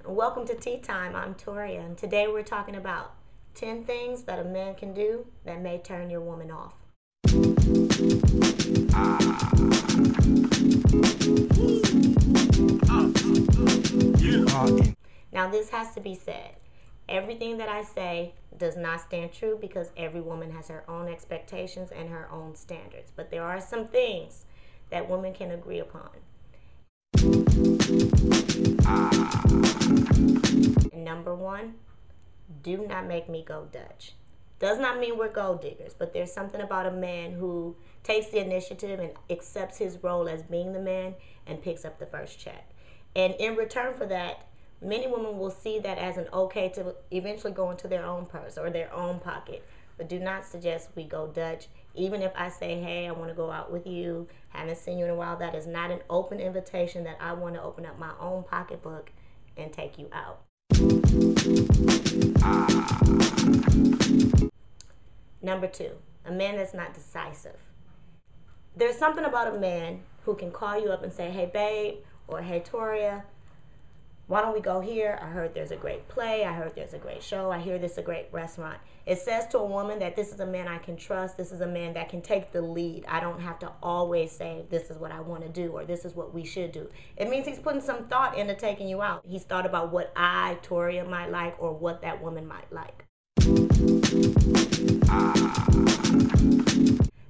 Welcome to Tea Time. I'm Toria, and today we're talking about 10 things that a man can do that may turn your woman off. Now, this has to be said. Everything that I say does not stand true because every woman has her own expectations and her own standards. But there are some things that women can agree upon. Number one, do not make me go Dutch. Does not mean we're gold diggers, but there's something about a man who takes the initiative and accepts his role as being the man and picks up the first check. And in return for that, many women will see that as an okay to eventually go into their own purse or their own pocket. But do not suggest we go Dutch. Even if I say, hey, I want to go out with you, haven't seen you in a while, that is not an open invitation that I want to open up my own pocketbook and take you out. Number two, a man that's not decisive. There's something about a man who can call you up and say, hey, babe, or hey, Toria, why don't we go here? I heard there's a great play. I heard there's a great show. I hear this is a great restaurant. It says to a woman that this is a man I can trust. This is a man that can take the lead. I don't have to always say this is what I want to do or this is what we should do. It means he's putting some thought into taking you out. He's thought about what I, Toria, might like or what that woman might like.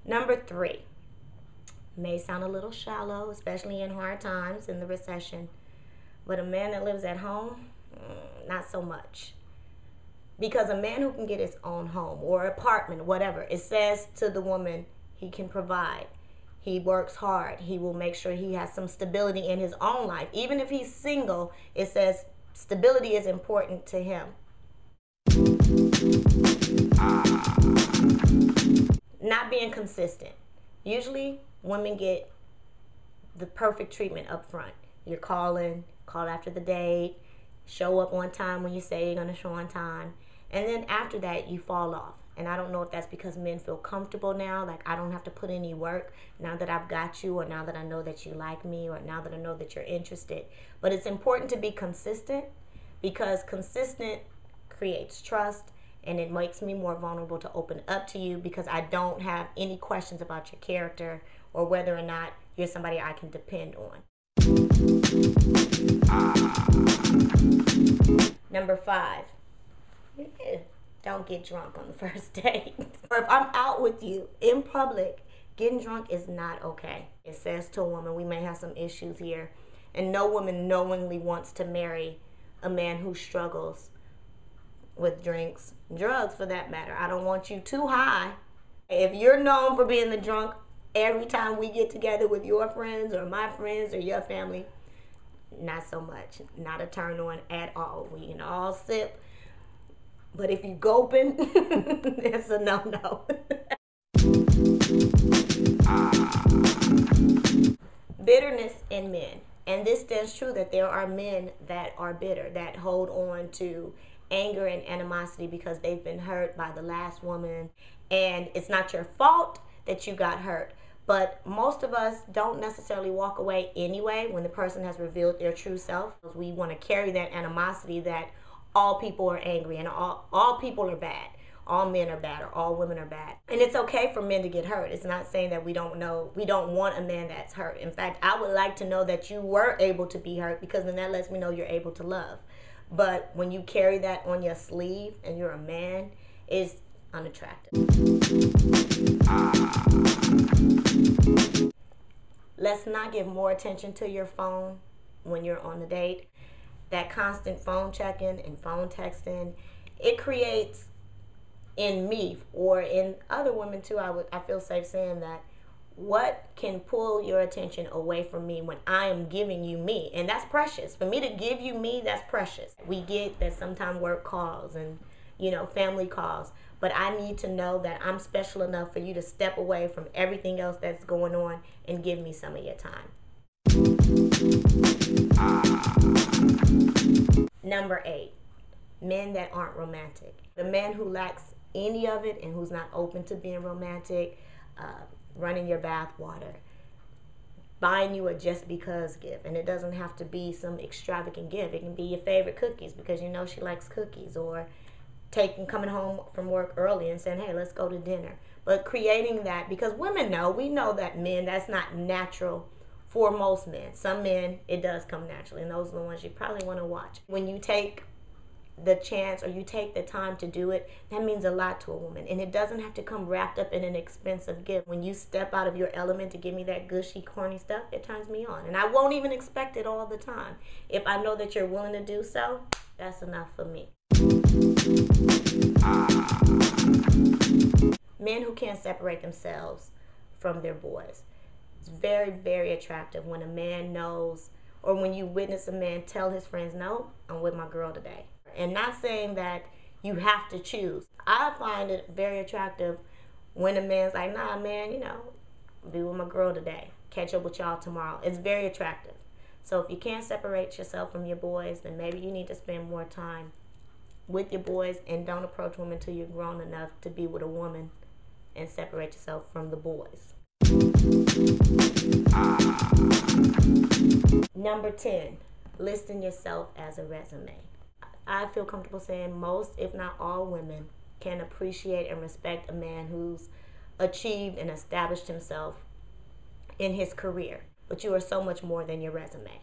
Number three, may sound a little shallow, especially in hard times, in the recession. But a man that lives at home, not so much. Because a man who can get his own home or apartment, whatever, it says to the woman he can provide. He works hard. He will make sure he has some stability in his own life. Even if he's single, it says stability is important to him. Not being consistent. Usually, women get the perfect treatment up front. You're calling, call after the date, show up on time when you say you're going to show on time. And then after that, you fall off. And I don't know if that's because men feel comfortable now, like I don't have to put any work now that I've got you, or now that I know that you like me, or now that I know that you're interested. But it's important to be consistent because consistent creates trust, and it makes me more vulnerable to open up to you because I don't have any questions about your character or whether or not you're somebody I can depend on. Number five, don't get drunk on the first date. Or if I'm out with you in public, getting drunk is not okay. It says to a woman, we may have some issues here, and no woman knowingly wants to marry a man who struggles with drinks, drugs for that matter. I don't want you too high. If you're known for being the drunk every time we get together with your friends or my friends or your family, not so much. Not a turn on at all. We can all sip, but if you gulping, it's a no-no. Bitterness in men. And this stands true that there are men that are bitter, that hold on to anger and animosity because they've been hurt by the last woman. And it's not your fault that you got hurt. But most of us don't necessarily walk away anyway when the person has revealed their true self. We want to carry that animosity that all people are angry and all people are bad. All men are bad or all women are bad. And it's okay for men to get hurt. It's not saying that we don't want a man that's hurt. In fact, I would like to know that you were able to be hurt because then that lets me know you're able to love. But when you carry that on your sleeve and you're a man, it's unattractive. Let's not give more attention to your phone when you're on the date. That constant phone checking and phone texting, it creates in me or in other women too, I feel safe saying that, what can pull your attention away from me when I am giving you me? And that's precious. For me to give you me, that's precious. We get that sometimes work calls and, family calls. But I need to know that I'm special enough for you to step away from everything else that's going on and give me some of your time. Number 8, men that aren't romantic. The man who lacks any of it and who's not open to being romantic, running your bath water, buying you a just because gift. And it doesn't have to be some extravagant gift. It can be your favorite cookies because you know she likes cookies, or coming home from work early and saying, hey, let's go to dinner. But creating that, because women know, we know that men, that's not natural for most men. Some men, it does come naturally, and those are the ones you probably want to watch. When you take the chance or you take the time to do it, that means a lot to a woman. And it doesn't have to come wrapped up in an expensive gift. When you step out of your element to give me that gushy, corny stuff, it turns me on. And I won't even expect it all the time. If I know that you're willing to do so, that's enough for me. Men who can't separate themselves from their boys. It's very, very attractive when a man knows, or when you witness a man tell his friends, no, I'm with my girl today. And not saying that you have to choose. I find it very attractive when a man's like, nah, man, you know, be with my girl today. Catch up with y'all tomorrow. It's very attractive. So if you can't separate yourself from your boys, then maybe you need to spend more time with your boys, and don't approach women until you're grown enough to be with a woman and separate yourself from the boys. Number 10, listing yourself as a resume. I feel comfortable saying most, if not all, women can appreciate and respect a man who's achieved and established himself in his career. But you are so much more than your resume,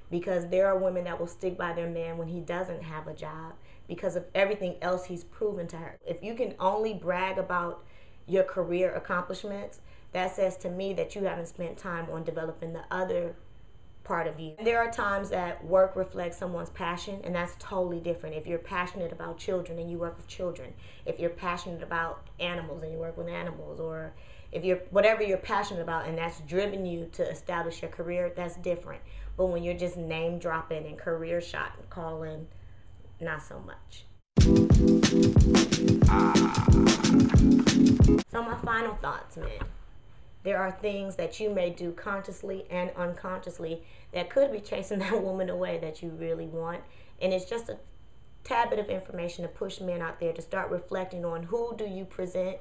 because there are women that will stick by their man when he doesn't have a job because of everything else he's proven to her. If you can only brag about your career accomplishments, that says to me that you haven't spent time on developing the other part of you. There are times that work reflects someone's passion, and that's totally different. If you're passionate about children and you work with children, if you're passionate about animals and you work with animals, or if you're whatever you're passionate about and that's driven you to establish your career, that's different. But when you're just name dropping and career shot and calling, not so much. So my final thoughts, man. There are things that you may do consciously and unconsciously that could be chasing that woman away that you really want. And it's just a tad bit of information to push men out there to start reflecting on who do you present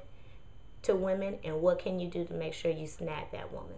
to women and what can you do to make sure you snag that woman.